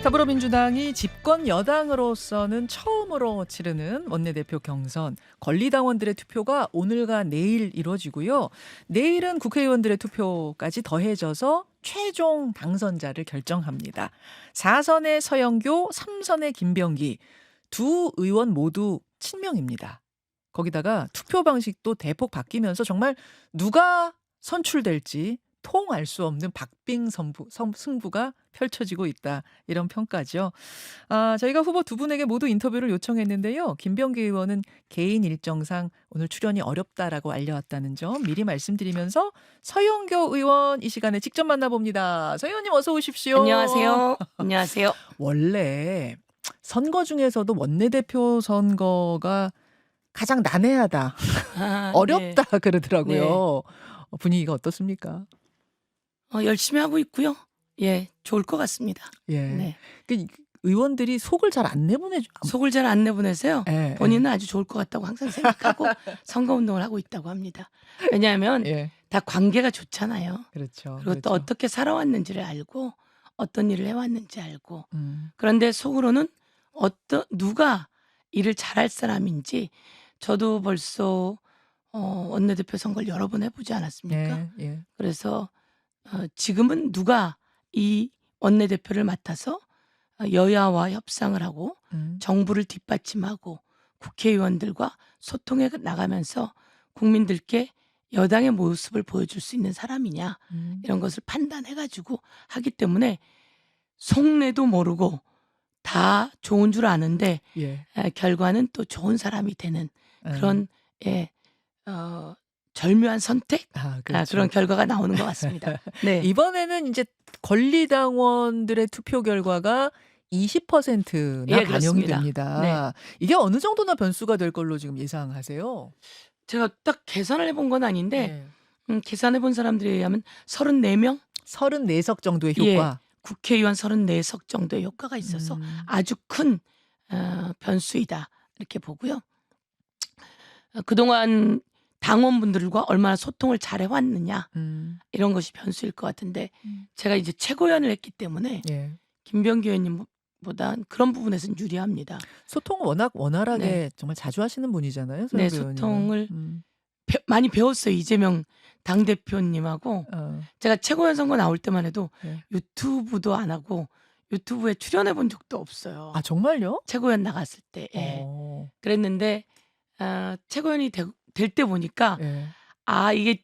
더불어민주당이 집권 여당으로서는 처음으로 치르는 원내대표 경선, 권리당원들의 투표가 오늘과 내일 이루어지고요. 내일은 국회의원들의 투표까지 더해져서 최종 당선자를 결정합니다. 4선의 서영교, 3선의 김병기, 두 의원 모두 친명입니다. 거기다가 투표 방식도 대폭 바뀌면서 정말 누가 선출될지 통 알 수 없는 승부가 펼쳐지고 있다. 이런 평가죠. 저희가 후보 두 분에게 모두 인터뷰를 요청했는데요. 김병기 의원은 개인 일정상 오늘 출연이 어렵다라고 알려왔다는 점 미리 말씀드리면서 서영교 의원 이 시간에 직접 만나봅니다. 서 의원님 어서 오십시오. 안녕하세요. 안녕하세요. 원래 선거 중에서도 원내대표 선거가 가장 난해하다. 어렵다 네. 그러더라고요. 분위기가 어떻습니까? 열심히 하고 있고요. 예, 좋을 것 같습니다. 예. 네. 그 의원들이 속을 잘 안 내보내죠. 속을 잘 안 내보내서요. 예, 본인은 아주 좋을 것 같다고 항상 생각하고 선거운동을 하고 있다고 합니다. 왜냐하면 예. 다 관계가 좋잖아요. 그렇죠. 그리고 또 그렇죠. 어떻게 살아왔는지를 알고 어떤 일을 해왔는지 알고 음. 그런데 속으로는 누가 일을 잘할 사람인지 저도 벌써 원내대표 선거를 여러 번 해보지 않았습니까? 예, 예. 그래서 지금은 누가 이 원내대표를 맡아서 여야와 협상을 하고 정부를 뒷받침하고 국회의원들과 소통해 나가면서 국민들께 여당의 모습을 보여줄 수 있는 사람이냐 이런 것을 판단해가지고 하기 때문에 속내도 모르고 다 좋은 줄 아는데 예. 결과는 또 좋은 사람이 되는 그런 절묘한 선택 그렇죠. 그런 결과가 나오는 것 같습니다. 네. 이번에는 이제 권리당원들의 투표 결과가 20%나 예, 반영이 그렇습니다. 됩니다. 이게 어느 정도나 변수가 될 걸로 지금 예상하세요? 제가 딱 계산을 해본 건 아닌데 예. 계산해 본 사람들에 의하면 34명 34석 정도의 예, 효과. 국회의원 34석 정도의 효과가 있어서 아주 큰 변수이다 이렇게 보고요. 그동안 당원분들과 얼마나 소통을 잘 해왔느냐 이런 것이 변수일 것 같은데 제가 이제 최고위원을 했기 때문에 예. 김병기 의원님보다 그런 부분에서는 유리합니다. 소통을 워낙 원활하게 네. 정말 자주 하시는 분이잖아요. 네, 서영교 의원님은. 소통을 음. 많이 배웠어요. 이재명 당대표님하고 제가 최고위원 선거 나올 때만 해도 네. 유튜브도 안 하고 유튜브에 출연해 본 적도 없어요. 아 정말요? 최고위원 나갔을 때. 예. 그랬는데 최고위원이 될 때 보니까 예. 이게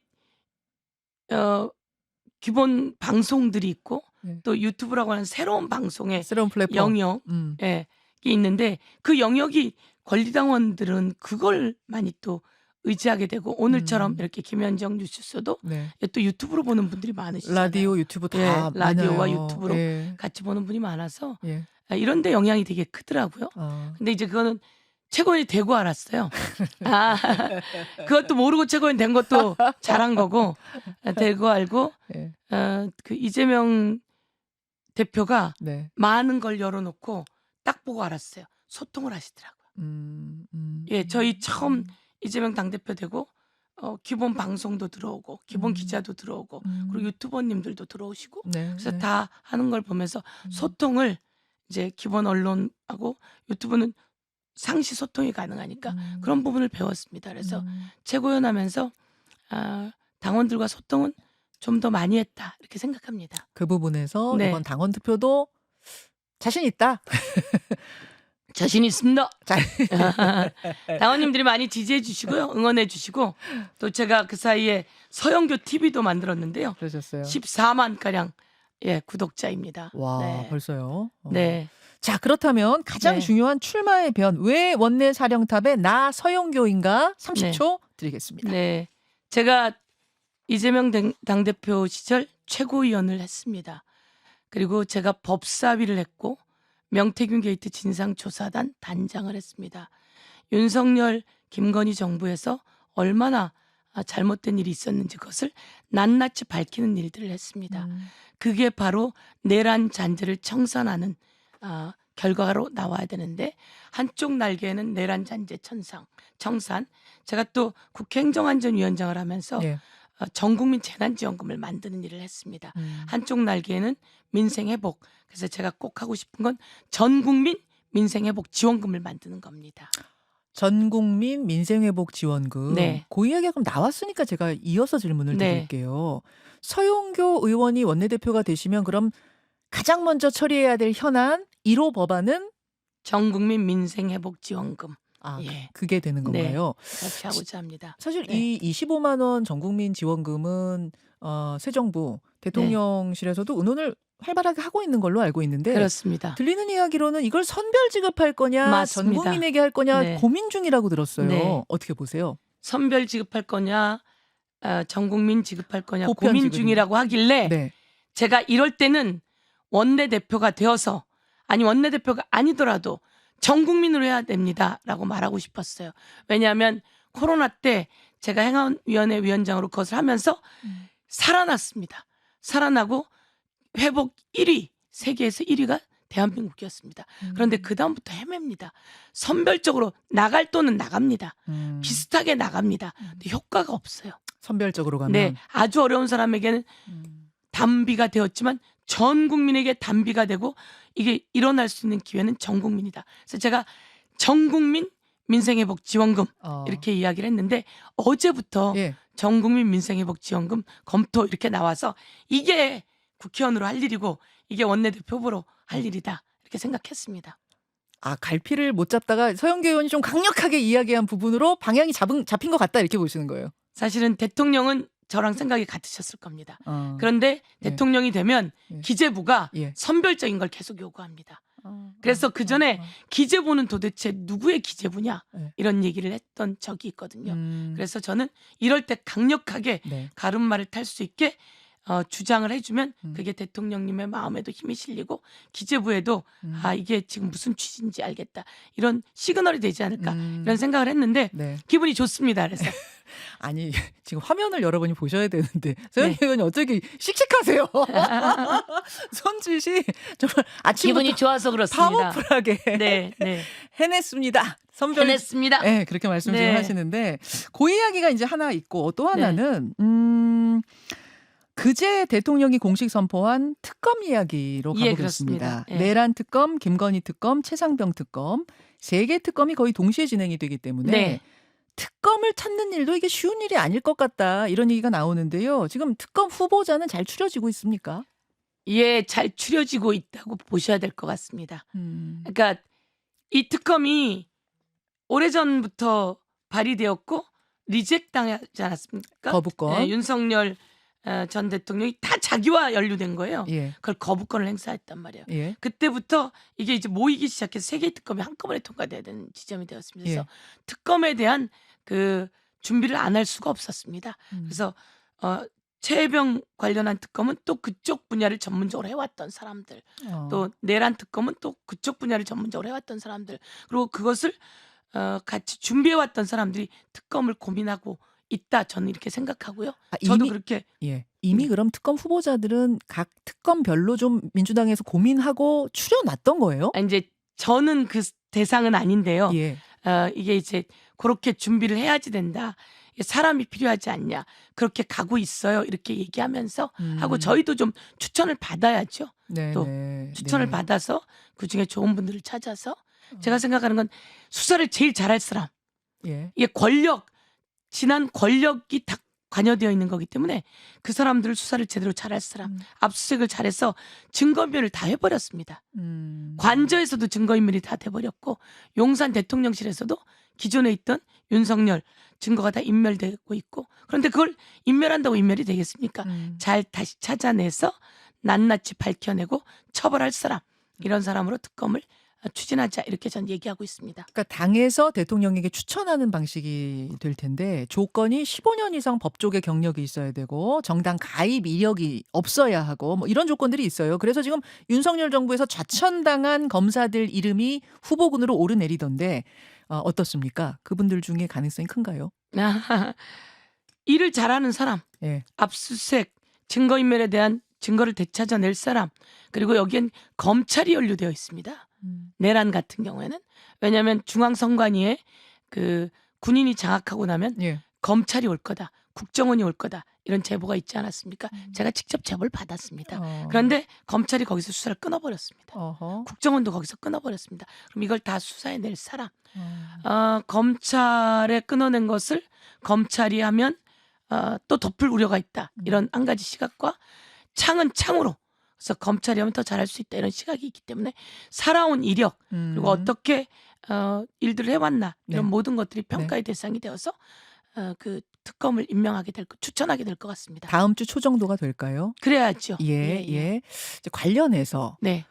기본 방송들이 있고 또 유튜브라고 하는 새로운 방송의 새로운 플랫폼. 영역이 있는데 그 영역이 권리당원들은 그걸 많이 또 의지하게 되고 오늘처럼 이렇게 김현정 뉴스도 또 유튜브로 보는 분들이 많으시잖아요. 라디오, 유튜브 다 라디오와 많아요. 유튜브로 예. 같이 보는 분이 많아서 예. 이런 데 영향이 되게 크더라고요. 근데 이제 그거는 최고위원이 되고 알았어요. 그것도 모르고 최고위원 된 것도 잘한 거고 되고 알고 예. 그 이재명 대표가 네. 많은 걸 열어놓고 딱 보고 알았어요. 소통을 하시더라고요. 예, 저희 처음 이재명 당대표 되고 기본 방송도 들어오고 기본 기자도 들어오고 그리고 유튜버님들도 들어오시고 그래서 다 하는 걸 보면서 소통을 이제 기본 언론하고 유튜브는 상시 소통이 가능하니까 그런 부분을 배웠습니다. 그래서 최고위원 하면서 당원들과 소통은 좀 더 많이 했다 이렇게 생각합니다. 그 부분에서 네. 이번 당원 투표도 자신 있다. 자신 있습니다. 당원님들이 많이 지지해 주시고요. 응원해 주시고 또 제가 그 사이에 서영교 TV도 만들었는데요. 그러셨어요. 14만 가량 구독자입니다. 와, 네. 벌써요. 네. 자, 그렇다면 가장 중요한 출마의 변, 왜 원내 사령탑의 나 서영교인가? 30초 드리겠습니다. 네. 제가 이재명 당대표 시절 최고위원을 했습니다. 그리고 제가 법사위를 했고 명태균 게이트 진상조사단 단장을 했습니다. 윤석열, 김건희 정부에서 얼마나 잘못된 일이 있었는지 그것을 낱낱이 밝히는 일들을 했습니다. 그게 바로 내란 잔재를 청산하는 결과로 나와야 되는데 한쪽 날개에는 내란 잔재 청산. 제가 또 국회 행정안전위원장을 하면서 전국민 재난지원금을 만드는 일을 했습니다. 한쪽 날개에는 민생회복. 그래서 제가 꼭 하고 싶은 건 전국민 민생회복 지원금을 만드는 겁니다. 전국민 민생회복 지원금. 네. 그 이야기가 그럼 나왔으니까 제가 이어서 질문을 네. 드릴게요. 서용교 의원이 원내대표가 되시면 그럼 가장 먼저 처리해야 될 현안 1호 법안은 전국민 민생회복 지원금. 예. 그게 되는 네. 건가요? 그렇게 하고자 합니다. 사실 네. 이 25만 원 전국민 지원금은 새 정부 대통령실에서도 의논을 활발하게 하고 있는 걸로 알고 있는데 그렇습니다. 들리는 이야기로는 이걸 선별 지급할 거냐 맞습니다. 전 국민에게 할 거냐 네. 고민 중이라고 들었어요. 네. 어떻게 보세요? 선별 지급할 거냐 전국민 지급할 거냐 보편 고민 지급입니다. 중이라고 하길래 네. 제가 이럴 때는 원내대표가 되어서 아니 원내대표가 아니더라도 전 국민으로 해야 됩니다라고 말하고 싶었어요. 왜냐하면 코로나 때 제가 행안위원회 위원장으로 그것을 하면서 살아났습니다. 살아나고 회복 1위, 세계에서 1위가 대한민국이었습니다. 그런데 그다음부터 헤맵니다. 선별적으로 나갈 돈은 나갑니다. 비슷하게 나갑니다. 근데 효과가 없어요. 선별적으로 가면. 네, 아주 어려운 사람에게는 단비가 되었지만 전 국민에게 단비가 되고 이게 일어날 수 있는 기회는 전 국민이다. 그래서 제가 전 국민 민생회복 지원금 이렇게 이야기를 했는데 어제부터 예. 전 국민 민생회복 지원금 검토 이렇게 나와서 이게 국회의원으로 할 일이고 이게 원내대표 후보로 할 일이다 이렇게 생각했습니다. 갈피를 못 잡다가 서영교 의원이 좀 강력하게 이야기한 부분으로 방향이 잡힌 것 같다 이렇게 보시는 거예요. 사실은 대통령은 저랑 생각이 같으셨을 겁니다. 그런데 대통령이 되면 기재부가 선별적인 걸 계속 요구합니다. 그래서 그 전에 기재부는 도대체 누구의 기재부냐 이런 얘기를 했던 적이 있거든요. 그래서 저는 이럴 때 강력하게 가름말을 탈 수 있게 주장을 해주면 그게 대통령님의 마음에도 힘이 실리고 기재부에도 이게 지금 무슨 취지인지 알겠다 이런 시그널이 되지 않을까 이런 생각을 했는데 기분이 좋습니다. 그래서 아니 지금 화면을 여러분이 보셔야 되는데 서영교 의원이 어쩌기 씩씩하세요. 손짓이 정말 아침부터 기분이 좋아서 그렇습니다. 파워풀하게 해냈습니다. 선별 해냈습니다. 네, 그렇게 말씀 지금 하시는데 그 이야기가 이제 하나 있고 또 하나는 그제 대통령이 공식 선포한 특검 이야기로 가보겠습니다. 내란 특검, 김건희 특검, 최상병 특검 3개 특검이 거의 동시에 진행이 되기 때문에 특검을 찾는 일도 이게 쉬운 일이 아닐 것 같다 이런 얘기가 나오는데요. 지금 특검 후보자는 잘 추려지고 있습니까? 예, 잘 추려지고 있다고 보셔야 될 것 같습니다. 그러니까 이 특검이 오래전부터 발의되었고 리젝 당하지 않았습니까? 거부권. 네, 윤석열 전 대통령이 다 자기와 연루된 거예요. 그걸 거부권을 행사했단 말이에요. 그때부터 이게 이제 모이기 시작해서 3개의 특검이 한꺼번에 통과돼야 되는 지점이 되었습니다. 그래서 특검에 대한 그 준비를 안 할 수가 없었습니다. 그래서 최혜병 관련한 특검은 또 그쪽 분야를 전문적으로 해왔던 사람들, 또 내란 특검은 또 그쪽 분야를 전문적으로 해왔던 사람들, 그리고 그것을 같이 준비해왔던 사람들이 특검을 고민하고 있다. 저는 이렇게 생각하고요. 저도 그렇게 이미 그럼 특검 후보자들은 각 특검별로 좀 민주당에서 고민하고 추려놨던 거예요? 이제 저는 그 대상은 아닌데요. 이게 이제 그렇게 준비를 해야지 된다. 사람이 필요하지 않냐. 그렇게 가고 있어요. 이렇게 얘기하면서 하고 저희도 좀 추천을 받아야죠. 또 추천을 받아서 그중에 좋은 분들을 찾아서 제가 생각하는 건 수사를 제일 잘할 사람. 이게 지난 권력이 다 관여되어 있는 거기 때문에 그 사람들을 수사를 제대로 잘할 사람, 압수수색을 잘해서 증거인멸을 다 해버렸습니다. 관저에서도 증거인멸이 다 돼버렸고 용산 대통령실에서도 기존에 있던 윤석열 증거가 다 인멸되고 있고 그런데 그걸 인멸한다고 인멸이 되겠습니까? 잘 다시 찾아내서 낱낱이 밝혀내고 처벌할 사람 이런 사람으로 특검을 추진하자 이렇게 전 얘기하고 있습니다. 그러니까 당에서 대통령에게 추천하는 방식이 될 텐데 조건이 15년 이상 법조계 경력이 있어야 되고 정당 가입 이력이 없어야 하고 뭐 이런 조건들이 있어요. 그래서 지금 윤석열 정부에서 좌천당한 검사들 이름이 후보군으로 오르내리던데 어떻습니까? 그분들 중에 가능성이 큰가요? 일을 잘하는 사람, 압수수색, 증거인멸에 대한 증거를 되찾아낼 사람 그리고 여기엔 검찰이 연루되어 있습니다. 내란 같은 경우에는 왜냐하면 중앙선관위에 그 군인이 장악하고 나면 검찰이 올 거다, 국정원이 올 거다 이런 제보가 있지 않았습니까? 제가 직접 제보를 받았습니다. 어. 그런데 검찰이 거기서 수사를 끊어버렸습니다. 어허. 국정원도 거기서 끊어버렸습니다. 그럼 이걸 다 수사해낼 사람. 어. 검찰에 끊어낸 것을 검찰이 하면 또 덮을 우려가 있다. 이런 한 가지 시각과 창은 창으로. 그래서 검찰이 하면 더 잘할 수 있다. 이런 시각이 있기 때문에 살아온 이력 그리고 어떻게 일들을 해왔나 이런 네. 모든 것들이 평가의 대상이 되어서 그 특검을 임명하게 될 추천하게 될 것 같습니다. 다음 주 초 정도가 될까요? 그래야죠. 예, 예. 이제 관련해서 네.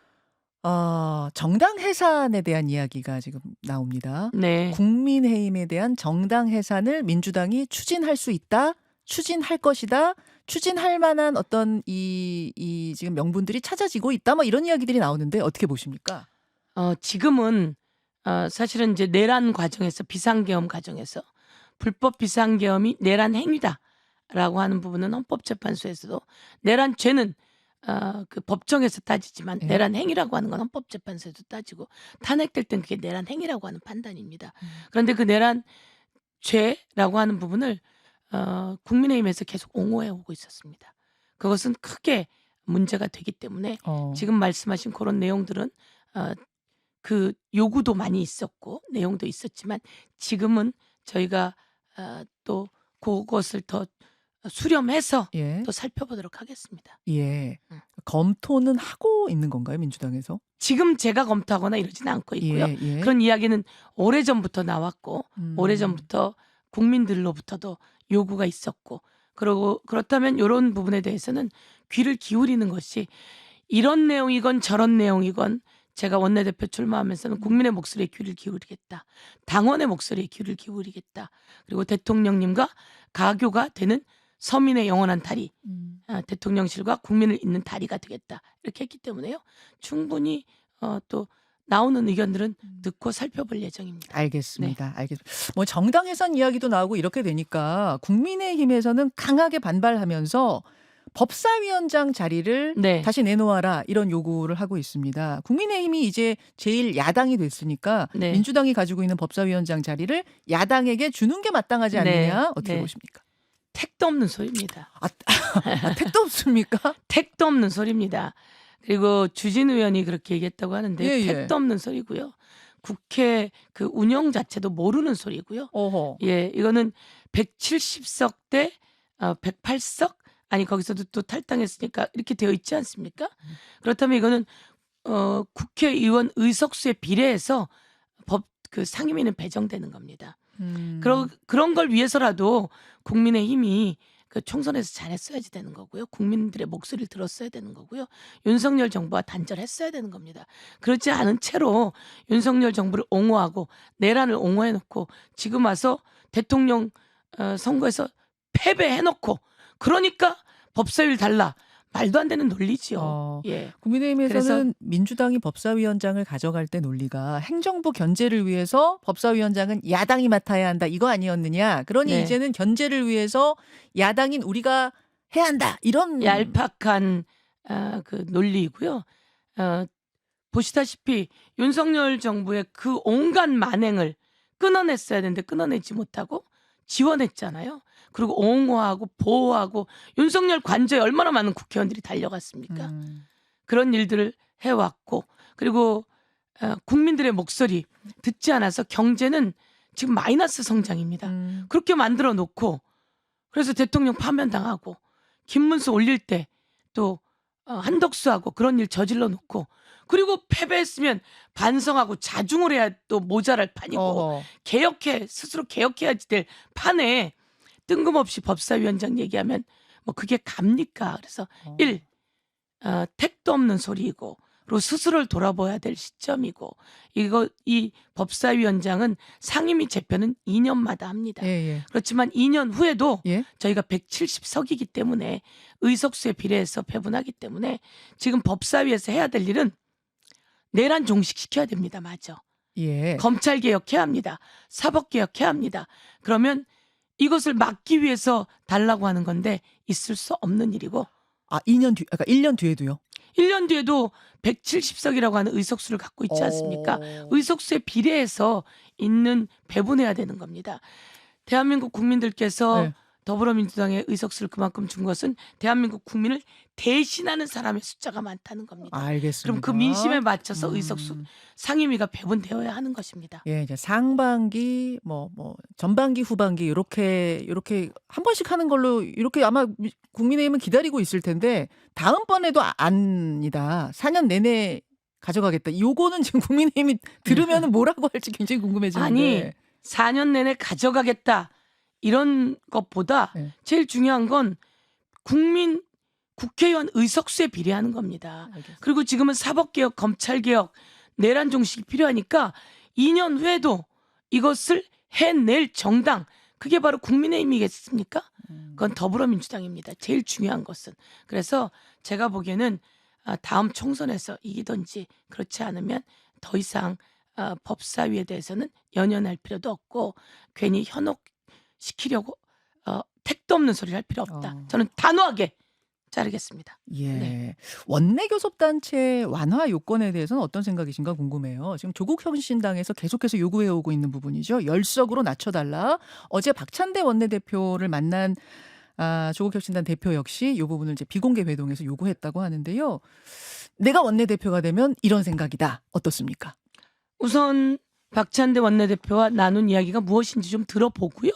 정당 해산에 대한 이야기가 지금 나옵니다. 네. 국민의힘에 대한 정당 해산을 민주당이 추진할 수 있다, 추진할 것이다, 추진할 만한 어떤 이 지금 명분들이 찾아지고 있다, 뭐 이런 이야기들이 나오는데 어떻게 보십니까? 지금은 사실은 이제 내란 과정에서 비상계엄 과정에서 불법 비상계엄이 내란 행위다라고 하는 부분은 헌법재판소에서도 내란 죄는 그 법정에서 따지지만 예. 내란 행위라고 하는 건 헌법재판소에도 따지고 탄핵될 땐 그게 내란 행위라고 하는 판단입니다. 그런데 그 내란 죄라고 하는 부분을 국민의힘에서 계속 옹호해 오고 있었습니다. 그것은 크게 문제가 되기 때문에 지금 말씀하신 그런 내용들은 그 요구도 많이 있었고 내용도 있었지만 지금은 저희가 또 그것을 더 수렴해서 예. 또 살펴보도록 하겠습니다. 예. 음. 검토는 하고 있는 건가요, 민주당에서? 지금 제가 검토하거나 이러지는 않고 있고요. 예, 예. 그런 이야기는 오래전부터 나왔고 오래전부터 국민들로부터도 요구가 있었고 그러고 그렇다면 이런 부분에 대해서는 귀를 기울이는 것이 이런 내용이건 저런 내용이건 제가 원내대표 출마하면서는 국민의 목소리에 귀를 기울이겠다. 당원의 목소리에 귀를 기울이겠다. 그리고 대통령님과 가교가 되는 서민의 영원한 다리, 대통령실과 국민을 잇는 다리가 되겠다. 이렇게 했기 때문에요. 충분히 또 나오는 의견들은 듣고 살펴볼 예정입니다. 알겠습니다. 알겠습니다. 뭐 정당 해산 이야기도 나오고 이렇게 되니까 국민의힘에서는 강하게 반발하면서 법사위원장 자리를 네. 다시 내놓아라 이런 요구를 하고 있습니다. 국민의힘이 이제 제일 야당이 됐으니까 네. 민주당이 가지고 있는 법사위원장 자리를 야당에게 주는 게 마땅하지 네. 않느냐 어떻게 네. 보십니까? 택도 없는 소리입니다. 택도 없습니까? 택도 없는 소리입니다. 그리고 주진 의원이 그렇게 얘기했다고 하는데 예, 예. 택도 없는 소리고요. 국회 그 운영 자체도 모르는 소리고요. 어허. 예, 이거는 170석 대 108석 아니 거기서도 또 탈당했으니까 이렇게 되어 있지 않습니까? 그렇다면 이거는 국회의원 의석수에 비례해서 법 그 상임위는 배정되는 겁니다. 그런 걸 위해서라도 국민의힘이 그 총선에서 잘했어야지 되는 거고요. 국민들의 목소리를 들었어야 되는 거고요. 윤석열 정부와 단절했어야 되는 겁니다. 그렇지 않은 채로 윤석열 정부를 옹호하고 내란을 옹호해놓고 지금 와서 대통령 선거에서 패배해놓고 그러니까 법사위를 달라. 말도 안 되는 논리지요. 예. 국민의힘에서는 그래서 민주당이 법사위원장을 가져갈 때 논리가 행정부 견제를 위해서 법사위원장은 야당이 맡아야 한다 이거 아니었느냐. 그러니 네. 이제는 견제를 위해서 야당인 우리가 해야 한다 이런 얄팍한 그 논리이고요. 보시다시피 윤석열 정부의 그 온갖 만행을 끊어냈어야 되는데 끊어내지 못하고 지원했잖아요. 그리고 옹호하고 보호하고 윤석열 관저에 얼마나 많은 국회의원들이 달려갔습니까? 그런 일들을 해왔고 그리고 국민들의 목소리 듣지 않아서 경제는 지금 마이너스 성장입니다. 그렇게 만들어 놓고 그래서 대통령 파면당하고 김문수 올릴 때 또 한덕수하고 그런 일 저질러 놓고 그리고 패배했으면 반성하고 자중을 해야 또 모자랄 판이고 어허. 스스로 개혁해야지 될 판에 뜬금없이 법사위원장 얘기하면 뭐 그게 갑니까? 그래서 택도 없는 소리이고 그리고 스스로를 돌아봐야 될 시점이고 이 법사위원장은 상임위 재표는 2년마다 합니다. 예. 그렇지만 2년 후에도 예. 저희가 170석이기 때문에 의석수에 비례해서 배분하기 때문에 지금 법사위에서 해야 될 일은 내란 종식시켜야 됩니다. 맞아. 예. 검찰 개혁해야 합니다. 사법 개혁해야 합니다. 그러면 이것을 막기 위해서 달라고 하는 건데 있을 수 없는 일이고 2년 뒤 그러니까 1년 뒤에도요. 1년 뒤에도 170석이라고 하는 의석수를 갖고 있지 않습니까? 의석수에 비례해서 있는 배분해야 되는 겁니다. 대한민국 국민들께서 네. 더불어민주당의 의석수를 그만큼 준 것은 대한민국 국민을 대신하는 사람의 숫자가 많다는 겁니다. 그럼 그 알겠습니다. 민심에 맞춰서 의석수 음. 상임위가 배분되어야 하는 것입니다. 예, 이제 상반기, 전반기, 후반기 요렇게 한 번씩 하는 걸로 이렇게 아마 국민의힘은 기다리고 있을 텐데 다음번에도 아니다. 4년 내내 가져가겠다. 요거는 지금 국민의힘이 들으면은 뭐라고 할지 굉장히 아니 궁금해지는데. 4년 내내 가져가겠다 이런 것보다 네. 제일 중요한 건 국회의원 의석수에 비례하는 겁니다. 알겠습니다. 그리고 지금은 사법개혁, 검찰개혁, 내란 종식이 필요하니까 2년 후에도 이것을 해낼 정당 그게 바로 국민의힘이겠습니까? 그건 더불어민주당입니다. 제일 중요한 것은. 그래서 제가 보기에는 다음 총선에서 이기든지 그렇지 않으면 더 이상 법사위에 대해서는 연연할 필요도 없고 괜히 현혹시키려고 택도 없는 소리를 할 필요 없다. 저는 단호하게 자르겠습니다. 예. 네. 원내 교섭단체 완화 요건에 대해서는 어떤 생각이신가 궁금해요. 지금 조국혁신당에서 계속해서 요구해 오고 있는 부분이죠. 열석으로 낮춰달라. 어제 박찬대 원내대표를 만난 조국혁신당 대표 역시 이 부분을 이제 비공개 회동에서 요구했다고 하는데요. 내가 원내대표가 되면 이런 생각이다. 어떻습니까? 우선 박찬대 원내대표와 나눈 이야기가 무엇인지 좀 들어보고요.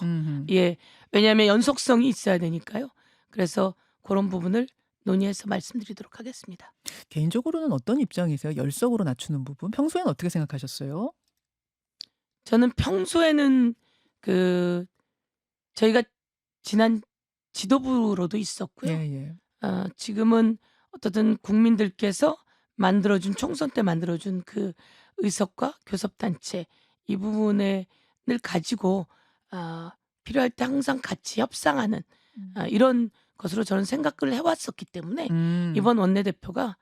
예, 왜냐하면 연속성이 있어야 되니까요. 그래서 그런 부분을 논의해서 말씀드리도록 하겠습니다. 개인적으로는 어떤 입장이세요? 열석으로 낮추는 부분. 평소에는 어떻게 생각하셨어요? 저는 평소에는 저희가 지난 지도부로도 있었고요. 예. 지금은 어떻든 국민들께서 만들어준 총선 때 만들어준 그 의석과 교섭단체 이 부분을 가지고 필요할 때 항상 같이 협상하는 이런 것으로 저는 생각을 해왔었기 때문에 이번 원내대표가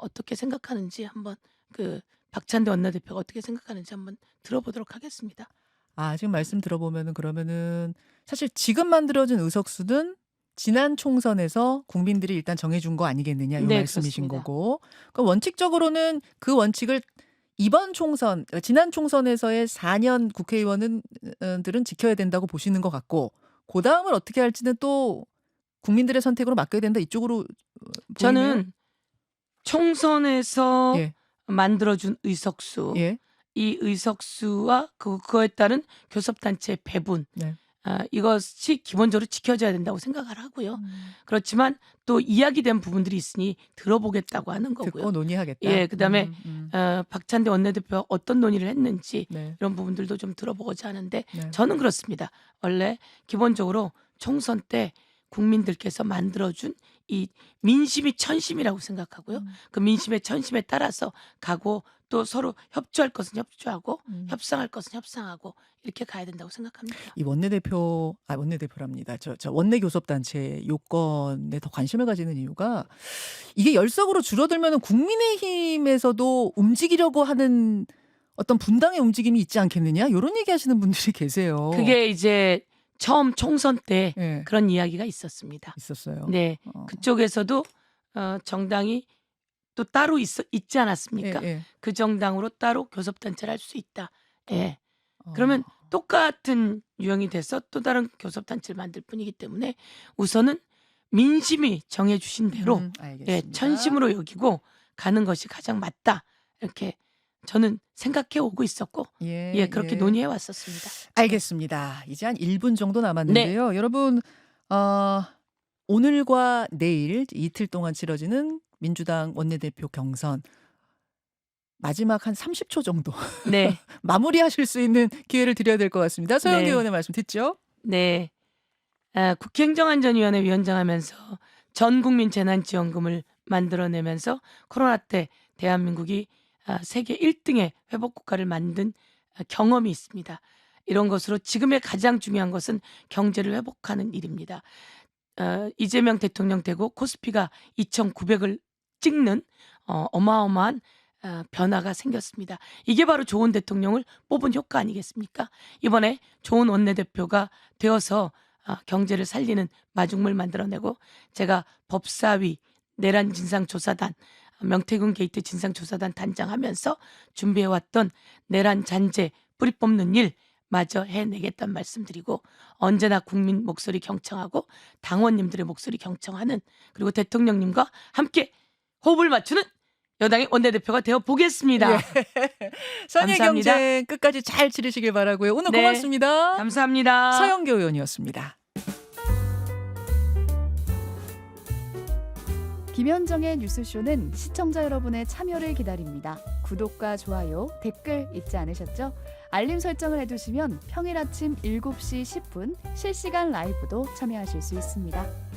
어떻게 생각하는지 한번 박찬대 원내대표가 어떻게 생각하는지 한번 들어보도록 하겠습니다. 지금 말씀 들어보면은 그러면은 사실 지금 만들어진 의석수는 지난 총선에서 국민들이 일단 정해준 거 아니겠느냐 이 네, 말씀이신 그렇습니다. 거고. 그럼 원칙적으로는 그 원칙을 이번 총선, 지난 총선에서의 4년 국회의원들은 지켜야 된다고 보시는 것 같고, 그 다음을 어떻게 할지는 또 국민들의 선택으로 맡겨야 된다 이쪽으로 보이네요. 저는 총선에서 예. 만들어준 의석수 예. 이 의석수와 그거에 따른 교섭단체 배분 네. 이것이 기본적으로 지켜져야 된다고 생각을 하고요. 그렇지만 또 이야기된 부분들이 있으니 들어보겠다고 하는 거고요. 듣고 논의하겠다. 예, 그다음에 박찬대 원내대표가 어떤 논의를 했는지 네. 이런 부분들도 좀 들어보고자 하는데 네. 저는 그렇습니다. 원래 기본적으로 총선 때 국민들께서 만들어준 이 민심이 천심이라고 생각하고요. 그 민심의 천심에 따라서 가고 또 서로 협조할 것은 협조하고 협상할 것은 협상하고 이렇게 가야 된다고 생각합니다. 이 원내대표랍니다. 저 원내교섭단체 요건에 더 관심을 가지는 이유가 이게 열석으로 줄어들면 국민의힘에서도 움직이려고 하는 어떤 분당의 움직임이 있지 않겠느냐 이런 얘기하시는 분들이 계세요. 그게 이제 처음 총선 때 예. 그런 이야기가 있었습니다. 있었어요. 네, 그쪽에서도 정당이 또 따로 있지 않았습니까? 예. 그 정당으로 따로 교섭단체를 할 수 있다. 예. 그러면 똑같은 유형이 돼서 또 다른 교섭단체를 만들 뿐이기 때문에 우선은 민심이 정해주신 대로 알겠습니다. 천심으로 여기고 가는 것이 가장 맞다. 이렇게 저는 생각해 오고 있었고 그렇게 논의해 왔었습니다. 알겠습니다. 이제 한 1분 정도 남았는데요. 여러분 오늘과 내일 이틀 동안 치러지는 민주당 원내대표 경선 마지막 한 30초 정도 네. 마무리하실 수 있는 기회를 드려야 될 것 같습니다. 소영기 네. 의원의 말씀 듣죠? 네. 국회 행정안전위원회 위원장하면서 전 국민 재난지원금을 만들어내면서 코로나 때 대한민국이 세계 1등의 회복 국가를 만든 경험이 있습니다. 이런 것으로 지금의 가장 중요한 것은 경제를 회복하는 일입니다. 이재명 대통령 되고 코스피가 2,900을 찍는 어마어마한 변화가 생겼습니다. 이게 바로 좋은 대통령을 뽑은 효과 아니겠습니까? 이번에 좋은 원내대표가 되어서 경제를 살리는 마중물 만들어내고 제가 법사위, 내란 진상조사단, 명태균 게이트 진상조사단 단장하면서 준비해왔던 내란 잔재 뿌리 뽑는 일 마저 해내겠다는 말씀드리고 언제나 국민 목소리 경청하고 당원님들의 목소리 경청하는 그리고 대통령님과 함께 호흡을 맞추는 여당의 원내대표가 되어 보겠습니다. 예. 선의 감사합니다. 경쟁 끝까지 잘 치르시길 바라고요. 오늘 네. 고맙습니다. 감사합니다. 서영교 의원이었습니다. 김현정의 뉴스쇼는 시청자 여러분의 참여를 기다립니다. 구독과 좋아요, 댓글 잊지 않으셨죠? 알림 설정을 해두시면 평일 아침 7시 10분 실시간 라이브도 참여하실 수 있습니다.